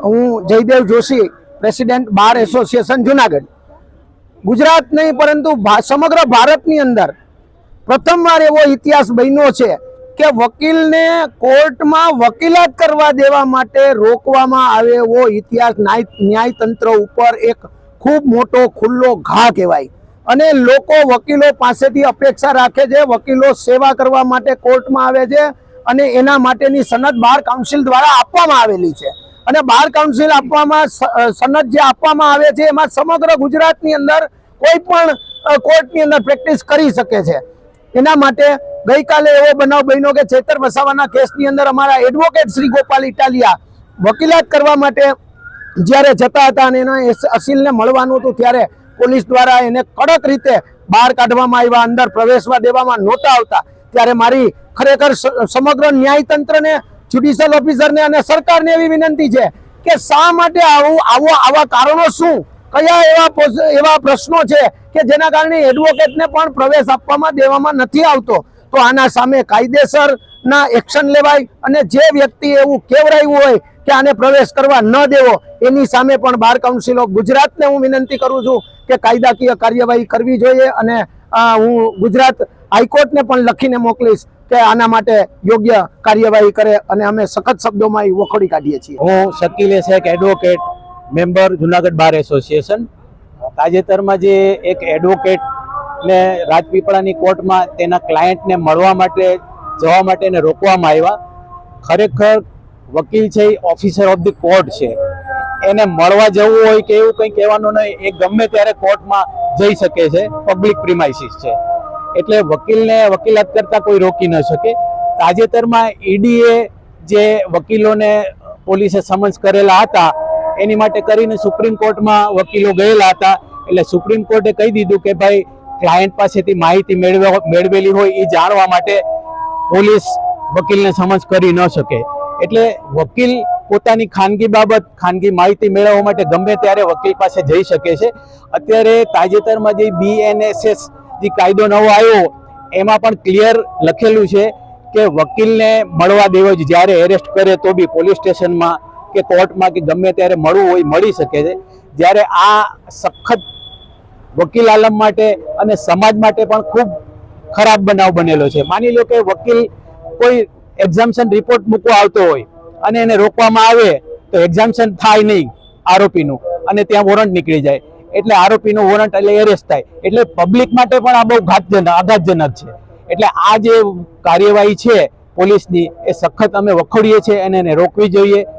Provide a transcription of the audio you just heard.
હું Jaydev Joshi, president bar association Junagadh. Gujarat નહીં પરંતુ સમગ્ર ભારતની અંદર પ્રથમવાર એવો ઇતિહાસ બન્યો છે કે વકીલને કોર્ટમાં વકીલાત કરવા દેવા માટે રોકવામાં આવે એવો ઇતિહાસ ન્યાયતંત્ર ઉપર એક ખૂબ મોટો ખુલ્લો ઘા કહેવાય. અને લોકો વકીલો પાસેથી અપેક્ષા રાખે છે, વકીલો સેવા કરવા માટે કોર્ટમાં આવે છે અને એના માટેની સનદ બાર કાઉન્સિલ દ્વારા આપવામાં આવેલી છે. અને બાર કાઉન્સિલ આપવામાં સનદ જે આપવામાં આવે છે એમાં સમગ્ર ગુજરાતની અંદર કોઈ પણ કોર્ટની અંદર પ્રેક્ટિસ કરી શકે છે. એના માટે ગઈકાલે એવો બનાવ બન્યો કે ચેતર વસાવાના કેસની અંદર અમારા એડવોકેટ શ્રી ગોપાલ ઇટાલિયા વકીલાત કરવા માટે જ્યારે જતા હતા અને એના અસીલને મળવાનું હતું ત્યારે પોલીસ દ્વારા એને કડક રીતે બહાર કાઢવામાં આવ્યા, અંદર પ્રવેશવા દેવામાં નહોતા આવતા. ત્યારે મારી ખરેખર સમગ્ર ન્યાયતંત્રને, જ્યુડિશિયલ ઓફિસરને અને સરકારને એવી વિનંતી છે કે શા માટે આવા કારણો શું, કયા એવા પ્રશ્નો છે કે જેના કારણે એડવોકેટને પણ પ્રવેશ આપવામાં દેવામાં નથી આવતો. તો આના સામે કાયદેસરના એક્શન લેવાય અને જે વ્યક્તિ એવું કેવરાયું હોય કે આને પ્રવેશ કરવા ન દેવો એની સામે પણ બાર કાઉન્સિલ ઓફ ગુજરાતને હું વિનંતી કરું છું કે કાયદાકીય કાર્યવાહી કરવી જોઈએ. અને હું ગુજરાત હાઈકોર્ટને પણ લખીને મોકલીશ કે આના માટે યોગ્ય કાર્યવાહી કરે અને અમે સખત શબ્દોમાં વખોડી કાઢીએ છીએ. હું Shakil Shaikh, advocate, member Junagadh bar association. તાજેતરમાં જે એક એડવોકેટને રાજપીપળાની કોર્ટમાં તેના ક્લાયન્ટને મળવા માટે જવા માટે એને રોકવામાં આવ્યા. ખરેખર વકીલ છે A officer of the court છે, એને મળવા જવું હોય કે એવું કંઈ કહેવાનું નહીં, એ ગમે ત્યારે કોર્ટમાં જઈ શકે છે, પબ્લિક પ્રિમાઇસીસ છે. એટલે વકીલને વકીલાત કરતા કોઈ રોકી ન શકે. તાજેતરમાં ઈડીએ જે વકીલોને પોલીસે સમન્સ કરેલા હતા એની માટે કરીને સુપ્રીમ કોર્ટમાં વકીલો ગયેલા હતા. એટલે સુપ્રીમ કોર્ટે કહી દીધું કે ભાઈ ક્લાયન્ટ પાસેથી માહિતી મેળવેલી હોય એ જાણવા માટે પોલીસ વકીલને સમન્સ કરી ન શકે. એટલે વકીલ પોતાની ખાનગી બાબત, ખાનગી માહિતી મેળવવા માટે ગમે ત્યારે વકીલ પાસે જઈ શકે છે. અત્યારે તાજેતરમાં જે BNSS જે કાયદો નવો આવ્યો એમાં પણ ક્લિયર લખેલું છે કે વકીલને મળવા દેવો જ, જ્યારે એરેસ્ટ કરે તો બી પોલીસ સ્ટેશનમાં કે કોર્ટમાં કે ગમે ત્યારે મળવું હોય મળી શકે છે. જ્યારે આ સખત વકીલ આલમ માટે અને સમાજ માટે પણ ખૂબ ખરાબ બનાવ બનેલો છે. માની લો કે વકીલ કોઈ એક્ઝામ્શન રિપોર્ટ મૂકવા આવતો હોય અને એને રોકવામાં આવે તો એક્ઝામ્શન થાય નહીં આરોપીનું અને ત્યાં વોરંટ નીકળી જાય, એટલે આરોપીનું વોરંટ એટલે એરેસ્ટ થાય. એટલે પબ્લિક માટે પણ આ બહુ આઘાતજનક છે. એટલે આ જે કાર્યવાહી છે પોલીસની એ સખત અમે વખોડીએ છીએ અને એને રોકવી જોઈએ.